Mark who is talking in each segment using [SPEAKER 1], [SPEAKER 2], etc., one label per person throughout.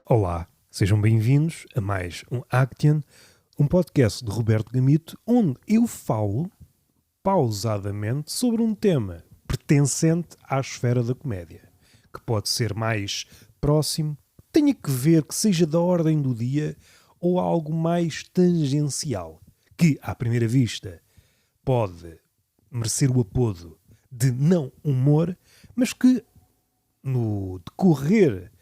[SPEAKER 1] Olá, sejam bem-vindos a mais um Action, um podcast de Roberto Gamito, onde eu falo pausadamente sobre um tema pertencente à esfera da comédia, que pode ser mais próximo, tenha que ver, que seja da ordem do dia, ou algo mais tangencial, que, à primeira vista, pode merecer o apodo de não humor, mas que, no decorrer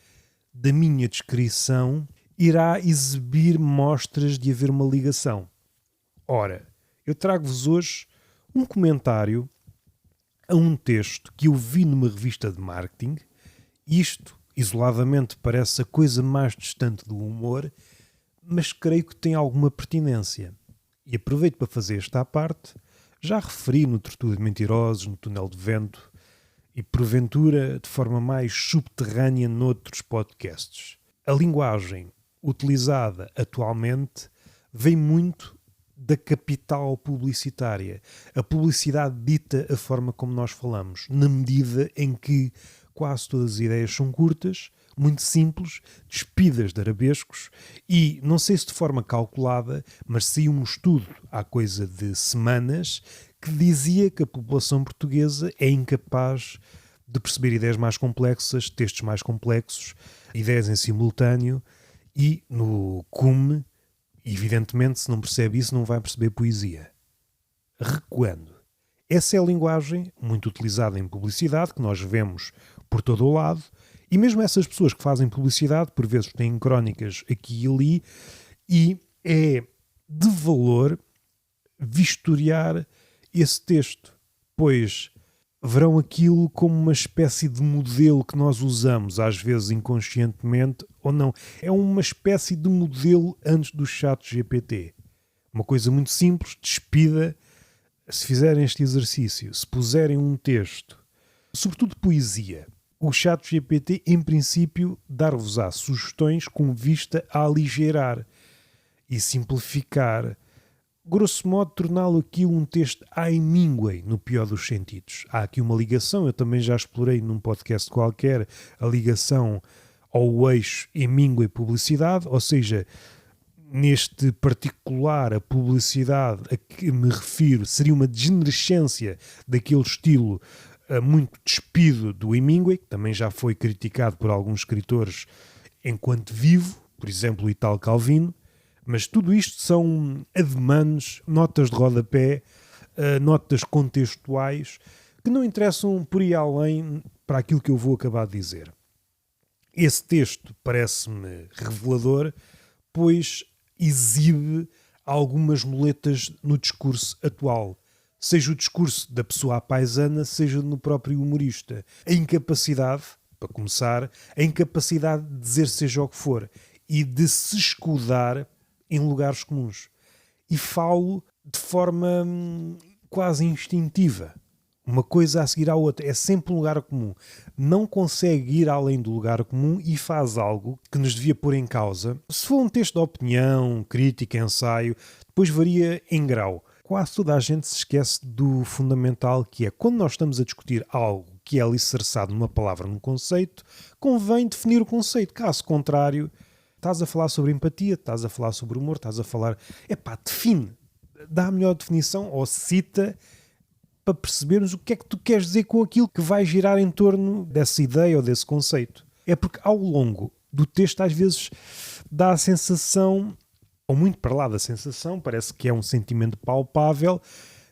[SPEAKER 1] da minha descrição, irá exibir mostras de haver uma ligação. Ora, eu trago-vos hoje um comentário a um texto que eu vi numa revista de marketing. Isto, isoladamente, parece a coisa mais distante do humor, mas creio que tem alguma pertinência. E aproveito para fazer esta à parte. Já referi no Tortura de Mentirosos, no Túnel de Vento, e porventura de forma mais subterrânea noutros podcasts. A linguagem utilizada atualmente vem muito da capital publicitária. A publicidade dita a forma como nós falamos, na medida em que quase todas as ideias são curtas, muito simples, despidas de arabescos e, não sei se de forma calculada, mas saiu um estudo há coisa de semanas que dizia que a população portuguesa é incapaz de perceber ideias mais complexas, textos mais complexos, ideias em simultâneo e, no cume, evidentemente, se não percebe isso, não vai perceber poesia. Recuando. Essa é a linguagem muito utilizada em publicidade, que nós vemos por todo o lado, e mesmo essas pessoas que fazem publicidade, por vezes têm crónicas aqui e ali, e é de valor vistoriar esse texto, pois verão aquilo como uma espécie de modelo que nós usamos, às vezes inconscientemente ou não. É uma espécie de modelo antes do ChatGPT. Uma coisa muito simples, despida. Se fizerem este exercício, se puserem um texto, sobretudo poesia, o ChatGPT, em princípio, dar-vos-á sugestões com vista a aligeirar e simplificar, grosso modo, torná-lo aqui um texto hemingway, no pior dos sentidos. Há aqui uma ligação, eu também já explorei num podcast qualquer a ligação ao eixo Hemingway-publicidade, ou seja, neste particular, a publicidade a que me refiro seria uma degenerescência daquele estilo muito despido do Hemingway, que também já foi criticado por alguns escritores enquanto vivo, por exemplo, o Italo Calvino. Mas tudo isto são ademanes, notas de rodapé, notas contextuais, que não interessam por aí além para aquilo que eu vou acabar de dizer. Esse texto parece-me revelador, pois exibe algumas muletas no discurso atual. Seja o discurso da pessoa à paisana, seja no próprio humorista. A incapacidade, para começar, a incapacidade de dizer seja o que for e de se escudar em lugares comuns. E falo de forma quase instintiva. Uma coisa a seguir à outra. É sempre um lugar comum. Não consegue ir além do lugar comum e faz algo que nos devia pôr em causa. Se for um texto de opinião, crítica, ensaio, depois varia em grau. Quase toda a gente se esquece do fundamental, que é quando nós estamos a discutir algo que é alicerçado numa palavra, num conceito, convém definir o conceito. Caso contrário, estás a falar sobre empatia, estás a falar sobre humor, estás a falar... define. Dá a melhor definição ou cita para percebermos o que é que tu queres dizer com aquilo que vai girar em torno dessa ideia ou desse conceito. É porque ao longo do texto às vezes dá a sensação, ou muito para lá da sensação, parece que é um sentimento palpável,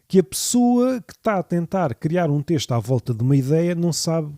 [SPEAKER 1] que a pessoa que está a tentar criar um texto à volta de uma ideia não sabe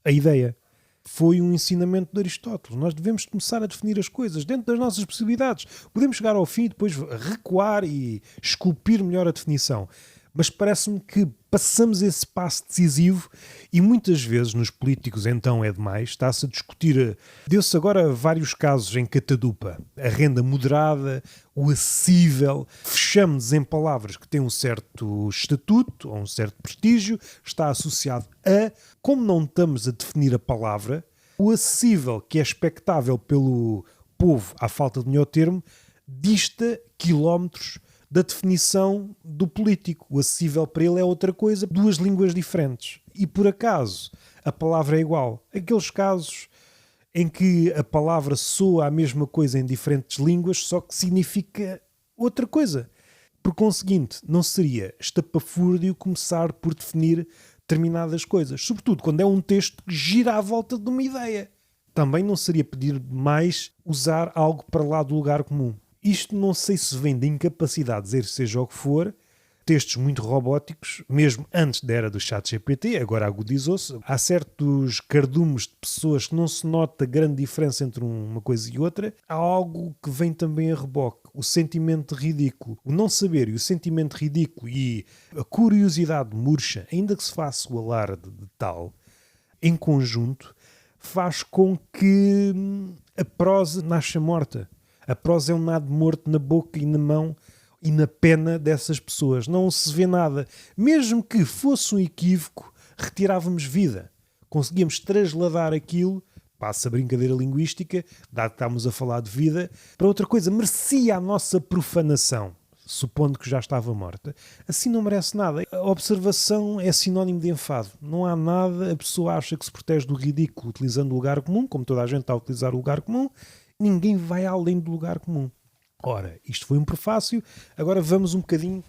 [SPEAKER 1] a ideia. Foi um ensinamento de Aristóteles. Nós devemos começar a definir as coisas dentro das nossas possibilidades. Podemos chegar ao fim e depois recuar e esculpir melhor a definição. Mas parece-me que passamos esse passo decisivo e muitas vezes nos políticos então é demais, está-se a discutir, deu-se agora vários casos em catadupa, a renda moderada, o acessível, fechamos em palavras que têm um certo estatuto ou um certo prestígio, está associado a, como não estamos a definir a palavra, o acessível que é expectável pelo povo, à falta de melhor termo, dista quilómetros da definição do político. O acessível para ele é outra coisa, duas línguas diferentes. E por acaso a palavra é igual. Aqueles casos em que a palavra soa a mesma coisa em diferentes línguas, só que significa outra coisa. Por conseguinte, não seria estapafúrdio começar por definir determinadas coisas, sobretudo quando é um texto que gira à volta de uma ideia. Também não seria pedir demais usar algo para lá do lugar comum. Isto não sei se vem da incapacidade de dizer seja o que for, textos muito robóticos, mesmo antes da era do ChatGPT, agora agudizou-se. Há certos cardumes de pessoas que não se nota grande diferença entre uma coisa e outra. Há algo que vem também a reboque, o sentimento ridículo. O não saber e o sentimento ridículo e a curiosidade murcha, ainda que se faça o alarde de tal, em conjunto, faz com que a prosa nasça morta. A prosa é um nado morto na boca e na mão e na pena dessas pessoas. Não se vê nada. Mesmo que fosse um equívoco, retirávamos vida. Conseguíamos trasladar aquilo, passa a brincadeira linguística, dado que estamos a falar de vida, para outra coisa. Merecia a nossa profanação, supondo que já estava morta. Assim não merece nada. A observação é sinónimo de enfado. Não há nada, a pessoa acha que se protege do ridículo utilizando o lugar comum, como toda a gente está a utilizar o lugar comum. Ninguém vai além do lugar comum. Ora, isto foi um prefácio, agora vamos um bocadinho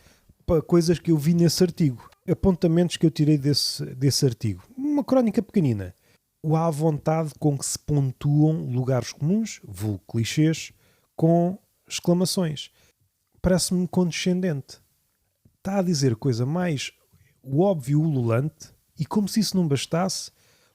[SPEAKER 1] para coisas que eu vi nesse artigo. Apontamentos que eu tirei desse artigo. Uma crónica pequenina. O à vontade com que se pontuam lugares comuns, vulgo clichês, com exclamações. Parece-me condescendente. Está a dizer coisa mais o óbvio ululante e, como se isso não bastasse,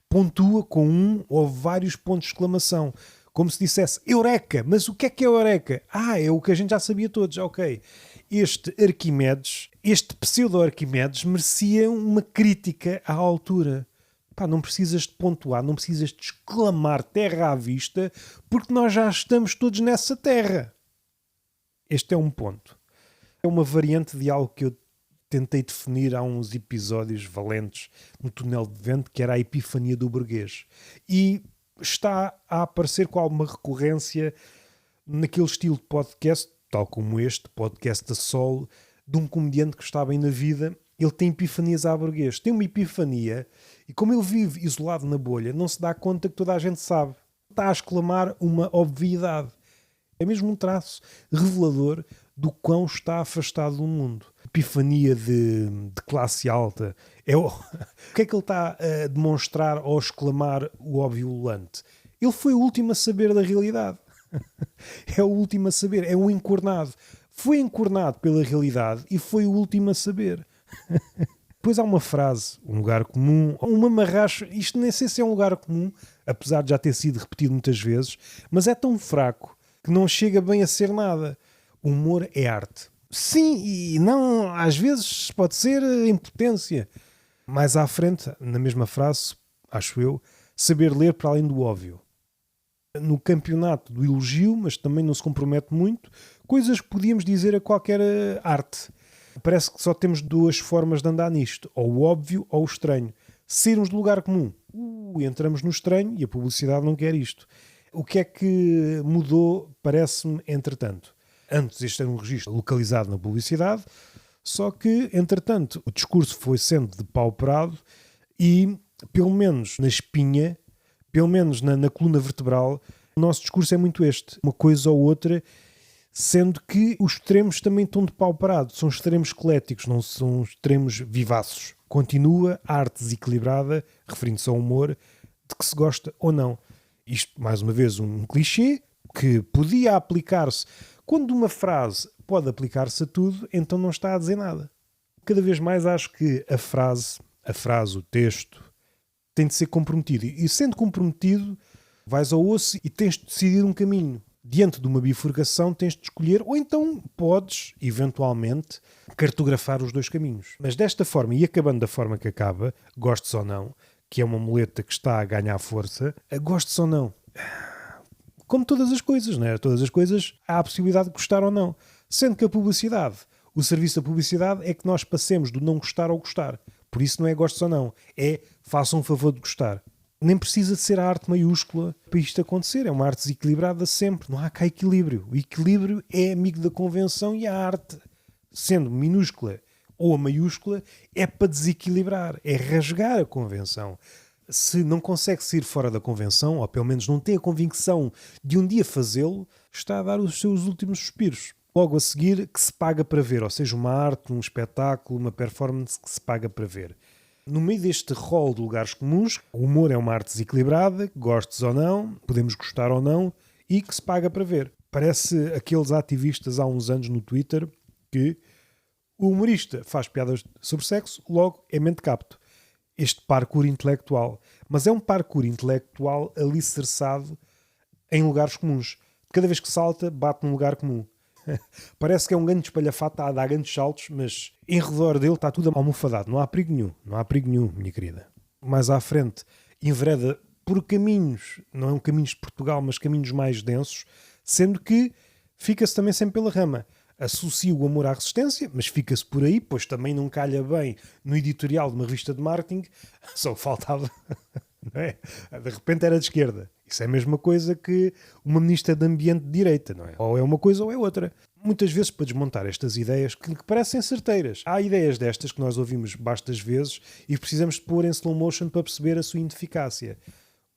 [SPEAKER 1] pontua com um ou vários pontos de exclamação. Como se dissesse Eureka, mas o que é Eureka? É o que a gente já sabia todos, ok. Este Arquimedes, este pseudo-Arquimedes, merecia uma crítica à altura. Não precisas de pontuar, não precisas de exclamar terra à vista, porque nós já estamos todos nessa terra. Este é um ponto. É uma variante de algo que eu tentei definir há uns episódios valentes no Túnel de Vento, que era a epifania do burguês. E está a aparecer com alguma recorrência naquele estilo de podcast, tal como este, podcast a solo, de um comediante que está bem na vida. Ele tem epifanias à burguês. Tem uma epifania e, como ele vive isolado na bolha, não se dá conta que toda a gente sabe. Está a exclamar uma obviedade. É mesmo um traço revelador do quão está afastado do mundo. Epifania de classe alta. O que é que ele está a demonstrar ao exclamar o óbvio ululante? Ele foi o último a saber da realidade. É o último a saber. É um encornado. Foi encornado pela realidade e foi o último a saber. Depois há uma frase, um lugar comum, uma marracha. Isto nem sei se é um lugar comum, apesar de já ter sido repetido muitas vezes, mas é tão fraco que não chega bem a ser nada. O humor é arte. Sim e não, às vezes pode ser impotência. Mais à frente, na mesma frase, acho eu, saber ler para além do óbvio. No campeonato do elogio, mas também não se compromete muito, coisas que podíamos dizer a qualquer arte. Parece que só temos duas formas de andar nisto, ou o óbvio ou o estranho. Sairmos do lugar comum. Entramos no estranho e a publicidade não quer isto. O que é que mudou, parece-me, entretanto? Antes este era um registro localizado na publicidade, só que, entretanto, o discurso foi sendo depauperado e, pelo menos na espinha, pelo menos na coluna vertebral, o nosso discurso é muito este. Uma coisa ou outra, sendo que os extremos também estão depauperados. São extremos esqueléticos, não são extremos vivaços. Continua a arte desequilibrada, referindo-se ao humor, de que se gosta ou não. Isto, mais uma vez, um clichê que podia aplicar-se. Quando uma frase pode aplicar-se a tudo, então não está a dizer nada. Cada vez mais acho que a frase, o texto, tem de ser comprometido. E sendo comprometido, vais ao osso e tens de decidir um caminho. Diante de uma bifurcação tens de escolher, ou então podes, eventualmente, cartografar os dois caminhos. Mas desta forma, e acabando da forma que acaba, gostes ou não, que é uma muleta que está a ganhar força, gostes ou não. Como todas as coisas, não é? Todas as coisas há a possibilidade de gostar ou não. Sendo que a publicidade, o serviço da publicidade é que nós passemos do não gostar ao gostar. Por isso não é gostes ou não, é façam um favor de gostar. Nem precisa de ser a arte maiúscula para isto acontecer. É uma arte desequilibrada sempre. Não há cá equilíbrio. O equilíbrio é amigo da convenção e a arte, sendo minúscula ou a maiúscula, é para desequilibrar, é rasgar a convenção. Se não consegue sair fora da convenção, ou pelo menos não tem a convicção de um dia fazê-lo, está a dar os seus últimos suspiros. Logo a seguir, que se paga para ver, ou seja, uma arte, um espetáculo, uma performance que se paga para ver. No meio deste rol de lugares comuns, o humor é uma arte desequilibrada, gostes ou não, podemos gostar ou não, e que se paga para ver. Parece aqueles ativistas há uns anos no Twitter que o humorista faz piadas sobre sexo, logo é mentecapto. Este parkour intelectual. Mas é um parkour intelectual alicerçado em lugares comuns. Cada vez que salta, bate num lugar comum. Parece que é um grande espalhafato a dar grandes saltos, mas em redor dele está tudo almofadado. Não há perigo nenhum. Não há perigo nenhum, minha querida. Mais à frente, envereda por caminhos, não é um caminhos de Portugal, mas caminhos mais densos, sendo que fica-se também sempre pela rama. Associa o amor à resistência, mas fica-se por aí, pois também não calha bem no editorial de uma revista de marketing, só faltava, não é? De repente era de esquerda. Isso é a mesma coisa que uma ministra de Ambiente de direita, não é? Ou é uma coisa ou é outra. Muitas vezes para desmontar estas ideias que parecem certeiras. Há ideias destas que nós ouvimos bastas vezes e precisamos de pôr em slow motion para perceber a sua ineficácia.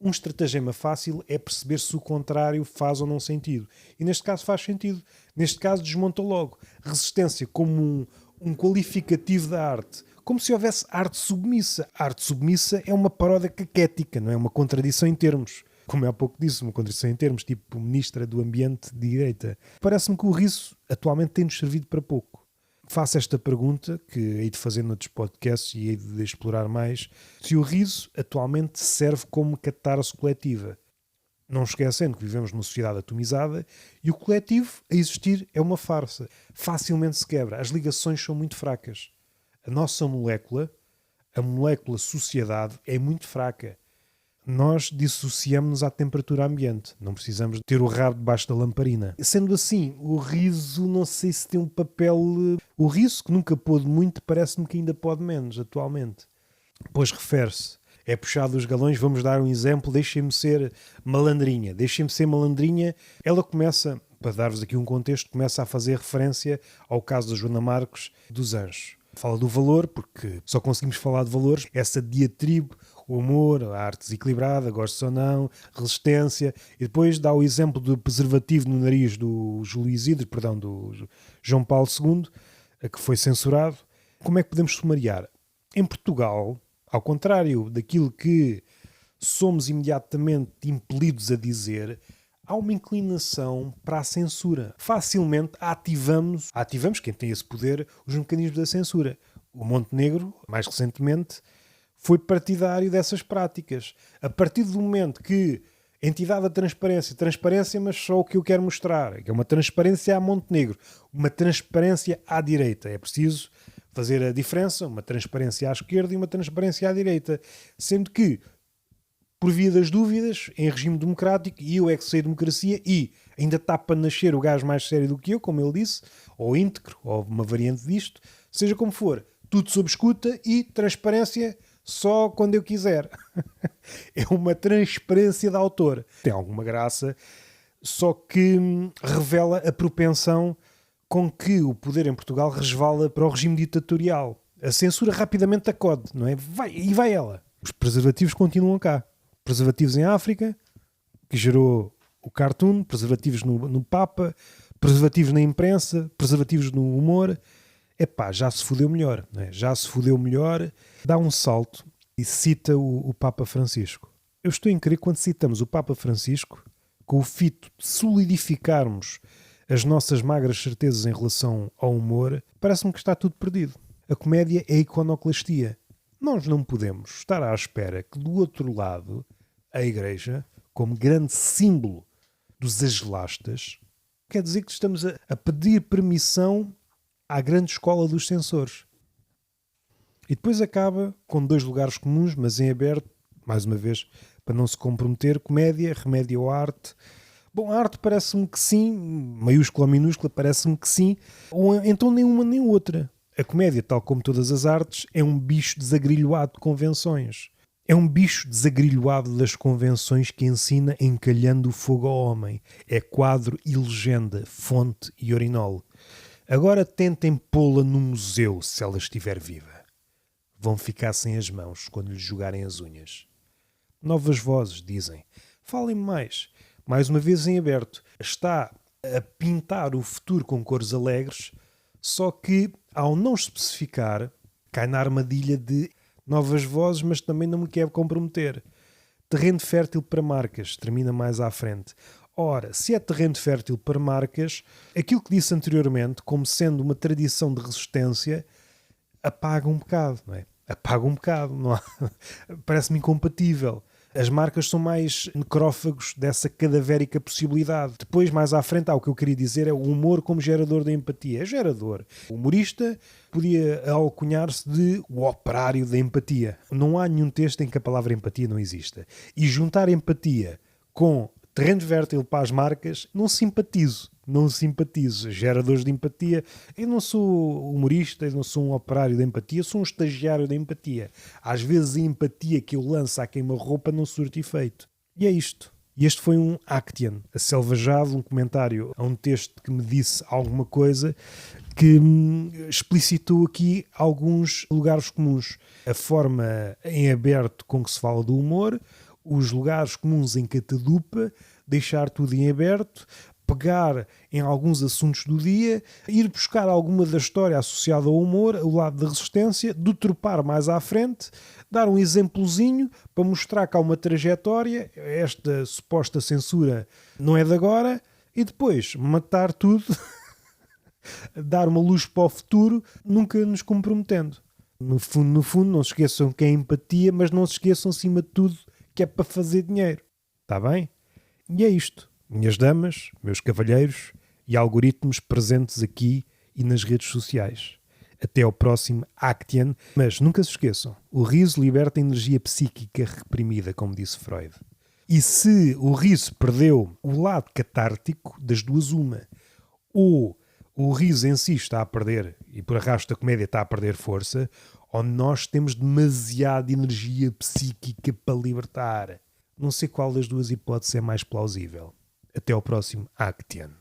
[SPEAKER 1] Um estratagema fácil é perceber se o contrário faz ou não sentido. E neste caso faz sentido. Neste caso desmonta logo. Resistência como um qualificativo da arte. Como se houvesse arte submissa. A arte submissa é uma paródia caquética, não é uma contradição em termos. Como há pouco disse, uma contradição em termos, tipo Ministra do Ambiente de direita. Parece-me que o riso atualmente tem-nos servido para pouco. Faço esta pergunta, que hei de fazer noutros podcasts e hei de explorar mais, se o riso atualmente serve como catarse coletiva. Não esquecendo que vivemos numa sociedade atomizada e o coletivo a existir é uma farsa. Facilmente se quebra. As ligações são muito fracas. A nossa molécula, a molécula sociedade, é muito fraca. Nós dissociamos-nos à temperatura ambiente. Não precisamos ter o rabo debaixo da lamparina. Sendo assim, o riso não sei se tem um papel... O riso, que nunca pôde muito, parece-me que ainda pode menos atualmente. Pois refere-se. É puxado os galões, vamos dar um exemplo, deixem-me ser malandrinha. Deixem-me ser malandrinha. Ela começa, para dar-vos aqui um contexto, começa a fazer referência ao caso da Joana Marques dos Anjos. Fala do valor, porque só conseguimos falar de valores. Essa diatribe, o amor, a arte desequilibrada, gostos ou não, resistência. E depois dá o exemplo do preservativo no nariz do Júlio Isidro, perdão, do João Paulo II, que foi censurado. Como é que podemos sumariar? Em Portugal, ao contrário daquilo que somos imediatamente impelidos a dizer, há uma inclinação para a censura. Facilmente ativamos, quem tem esse poder, os mecanismos da censura. O Montenegro, mais recentemente, foi partidário dessas práticas. A partir do momento que a entidade da transparência, mas só o que eu quero mostrar, que é uma transparência a Montenegro, uma transparência à direita. É preciso fazer a diferença, uma transparência à esquerda e uma transparência à direita. Sendo que, por via das dúvidas, em regime democrático, e eu é que sei democracia, e ainda está para nascer o gajo mais sério do que eu, como ele disse, ou íntegro, ou uma variante disto, seja como for, tudo sob escuta e transparência só quando eu quiser. É uma transparência de autor. Tem alguma graça, só que revela a propensão com que o poder em Portugal resvala para o regime ditatorial. A censura rapidamente acode, não é? Vai ela. Os preservativos continuam cá. Preservativos em África, que gerou o cartoon, preservativos no Papa, preservativos na imprensa, preservativos no humor. Epá, já se fodeu melhor, não é? Já se fodeu melhor. Dá um salto e cita o Papa Francisco. Eu estou em crer quando citamos o Papa Francisco, com o fito de solidificarmos as nossas magras certezas em relação ao humor, parece-me que está tudo perdido. A comédia é a iconoclastia. Nós não podemos estar à espera que do outro lado a Igreja, como grande símbolo dos agelastas, quer dizer que estamos a pedir permissão à grande escola dos censores. E depois acaba com dois lugares comuns, mas em aberto, mais uma vez, para não se comprometer, comédia, remédio à arte. Bom, a arte parece-me que sim, maiúscula ou minúscula, parece-me que sim, ou então nem uma nem outra. A comédia, tal como todas as artes, é um bicho desagrilhoado de convenções. É um bicho desagrilhoado das convenções que ensina encalhando o fogo ao homem. É quadro e legenda, fonte e urinol. Agora tentem pô-la no museu se ela estiver viva. Vão ficar sem as mãos quando lhe jogarem as unhas. Novas vozes, dizem. Falem mais. Mais uma vez em aberto. Está a pintar o futuro com cores alegres, só que, ao não especificar, cai na armadilha de novas vozes, mas também não me quer comprometer. Terreno fértil para marcas, termina mais à frente. Ora, se é terreno fértil para marcas, aquilo que disse anteriormente, como sendo uma tradição de resistência, apaga um bocado, não é? Apaga um bocado, não há... Parece-me incompatível. As marcas são mais necrófagos dessa cadavérica possibilidade. Depois, mais à frente, o que eu queria dizer é o humor como gerador da empatia. É gerador. O humorista podia alcunhar-se de o operário da empatia. Não há nenhum texto em que a palavra empatia não exista. E juntar empatia com terreno fértil para as marcas, não simpatizo. Não simpatizo. Geradores de empatia. Eu não sou humorista, eu não sou um operário da empatia, sou um estagiário da empatia. Às vezes a empatia que eu lanço à queima-roupa não surte efeito. E é isto. E este foi um Actian, acelvajado, um comentário a um texto que me disse alguma coisa que explicitou aqui alguns lugares comuns. A forma em aberto com que se fala do humor, os lugares comuns em catadupa, deixar tudo em aberto, pegar em alguns assuntos do dia, ir buscar alguma da história associada ao humor, o lado da resistência, detropar mais à frente, dar um exemplozinho para mostrar que há uma trajetória, esta suposta censura não é de agora, e depois matar tudo, dar uma luz para o futuro, nunca nos comprometendo. No fundo, não se esqueçam que é empatia, mas não se esqueçam, acima de tudo, que é para fazer dinheiro. Está bem? E é isto. Minhas damas, meus cavalheiros e algoritmos presentes aqui e nas redes sociais. Até ao próximo Actian. Mas nunca se esqueçam, o riso liberta a energia psíquica reprimida, como disse Freud. E se o riso perdeu o lado catártico, das duas uma, ou o riso em si está a perder, e por arrasto a comédia está a perder força, ou nós temos demasiada energia psíquica para libertar. Não sei qual das duas hipóteses é mais plausível. Até ao próximo Actian.